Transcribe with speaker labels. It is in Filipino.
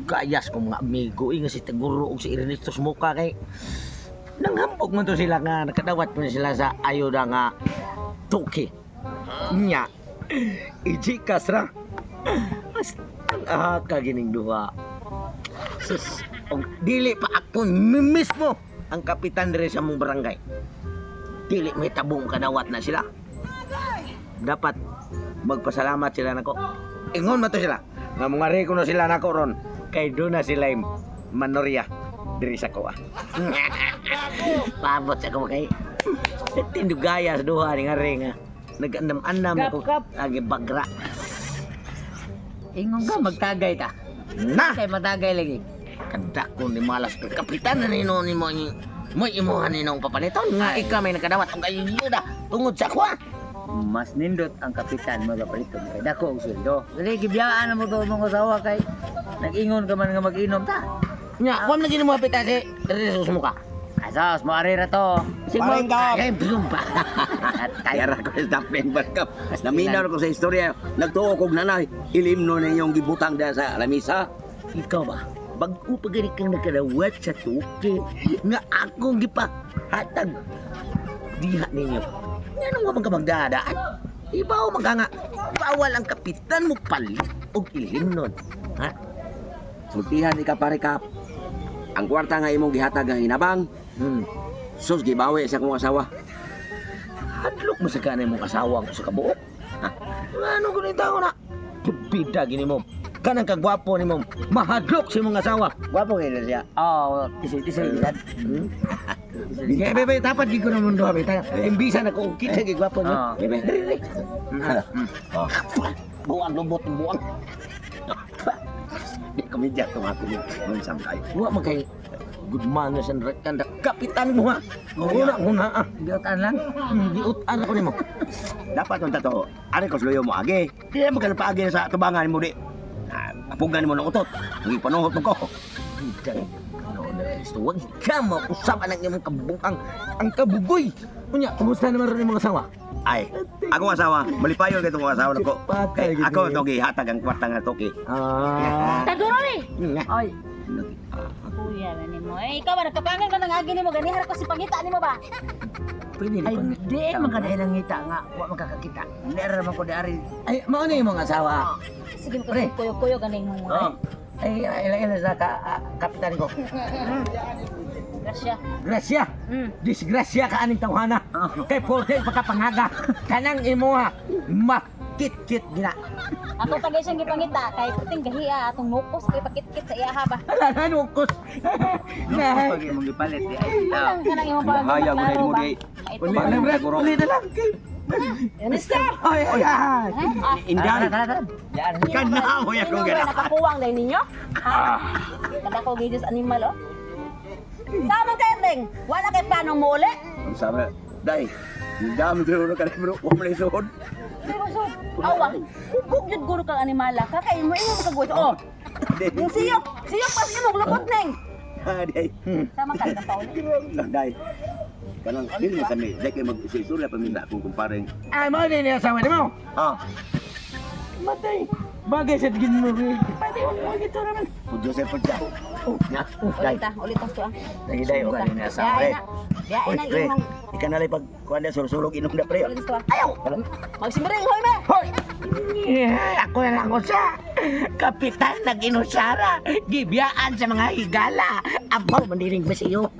Speaker 1: Kayas ko mga amigo nga si Taguro o si Ernesto Smoka kay nanghambog man to sila nga nakadawat mo sila sa ayuda nga Toki nya ijikas ra as kagining duha sus og dili pa ako mismo ang kapitan dire sa mong barangay dili may tabong kadawat na sila dapat magpasalamat sila nako ingon man to sila nga mga reko na sila nako ron kay do na sila manorya diri sa ko pabot sa ko kay tindugaya sa duha ni nga nga nag-andam-andam ako agi bagra ingon ka magtagay ta na kay matagay lagi kada ko ni malas kapitan na nino ni mo imuhan ninong papaliton nga ikaw may nakadawat ang ayuda tungod sa kwa
Speaker 2: mas nindot ang kapitan magapaliton kay dako og sweldo. Dili gibiyaan mo to mong asawa kay nag-ingon ka man nga mag-inom ta.
Speaker 1: Nya, wa man gini mo apita si Resus mo ka.
Speaker 2: Asas mo ari ra to.
Speaker 1: Parang ka. Ay, blum pa.
Speaker 3: Kaya ra ko sa member cup. Naminaw ko sa istorya. Nagtuo kog nanay. Ilimno na yung gibutang diyan sa lamisa.
Speaker 1: Ikaw ba? Bago pa gani kang nakadawat sa tuki nga akong gipahatag diha ninyo. Yan ang wapang ka magdadaan. Ibaw maganga. Bawal ang kapitan mo palit o ilim nun. Ha?
Speaker 3: Sultihan ni ka pare kap. Ang kwarta nga imong gihatag ang hinabang. Sus gibawi sa akong asawa.
Speaker 1: Hadlok mo sa kanay mong asawa ko sa kabuok. Ha? Ano ko nita ko na? Bida gini mo. Kanang kagwapo ni mo. Mahadlok si mong asawa.
Speaker 2: Gwapo kay siya. Oh, tisay gid.
Speaker 1: Kaya bebe, dapat di ko naman doha beta. Imbisa na ko kita kay gwapo niyo. Bebe, dali. Buang lubot ng buang.
Speaker 3: Di komedya tong ako ni samay.
Speaker 1: Wa magkay good manners and kanda kapitan mo ha. Una.
Speaker 2: Giutan lang.
Speaker 1: Giutan ako nimo.
Speaker 3: Dapat ang tato. Ari ko sluyo mo agi. Di mo kan paagi sa tubangan mo di. Apugan mo ng utot. Hindi panuhot mo ko.
Speaker 1: Bida. Kristo, wag ka mausapan ang imong kabukang ang kabugoy. Unya, kumusta naman rin mga asawa?
Speaker 3: Ay, ako asawa, malipayon kay itong asawa nako.
Speaker 1: Patay,
Speaker 3: Ako ito gihatag ang kwarta nga toki.
Speaker 4: Taguro ni.
Speaker 2: Ay,
Speaker 4: Kuya ni mo. Ikaw ba nagkapangan ka nang agi nimo ganihar ko si pangita nimo ba?
Speaker 1: Pwede
Speaker 2: ay
Speaker 1: na
Speaker 2: di man kada nang ngita nga wa makakakita. Nera man ko di ari.
Speaker 1: Ay, mao na yung mga asawa.
Speaker 4: Sige mo
Speaker 1: Pre.
Speaker 4: kuyo ganing mo.
Speaker 1: Ay, ilan sa kapitan ko.
Speaker 4: Grasya.
Speaker 1: Gracia. Disgrasya ka aning tawhana. Kay porte pagkapangaga. Kanang imuha makit-kit gina.
Speaker 4: Ako tagay siyang gipangita kay puting gahiya atong nukos kay pakit-kit sa iya ba.
Speaker 1: Ala na nukos. Na.
Speaker 2: Pag imong gipalit di ay.
Speaker 4: Kanang imong pa.
Speaker 3: Hayag mo na mo di.
Speaker 1: Uli na lang kay.
Speaker 4: Mister.
Speaker 1: Ay, ay.
Speaker 3: Inday.
Speaker 2: Yan.
Speaker 3: Kana mo ya ko gana.
Speaker 4: Nakakuwang dai ninyo? Kada ko gidus animal oh. Sama kay Ring. Wala kay planong mo uli.
Speaker 3: Ang sabi, day. Dami dito ka bro. Wa mo lisuod.
Speaker 4: Awa. Ubog jud guro kang animala. Kakain mo imo magkagusto. Oh. Yung siyok pas imong lukot ning.
Speaker 3: Day.
Speaker 4: Sama ka ka pauli.
Speaker 3: Day. Kanang din mo kami. Day kay mag-istorya paminda kung kumparing.
Speaker 1: Ay, mo din yung asawa mo.
Speaker 3: Ah,
Speaker 1: Matay. Bagay sa tigin mo. Pwede mo gito naman.
Speaker 3: Pudyo sa pudya.
Speaker 1: Oh, na. Day.
Speaker 4: Ulit to ah.
Speaker 1: Lagi day, okay na asawa.
Speaker 4: Ya
Speaker 3: Oy,
Speaker 4: ina
Speaker 3: pre.
Speaker 4: imong
Speaker 3: Ika na lang pag kuha na sursulog inom na pre.
Speaker 4: ulit to. Ayaw. Magsimbreng hoy me.
Speaker 1: Hoy! Yeah, ako lang ako sa kapitan na ginusara. Gibiyaan sa mga higala. Abaw, mandiring ba siyo?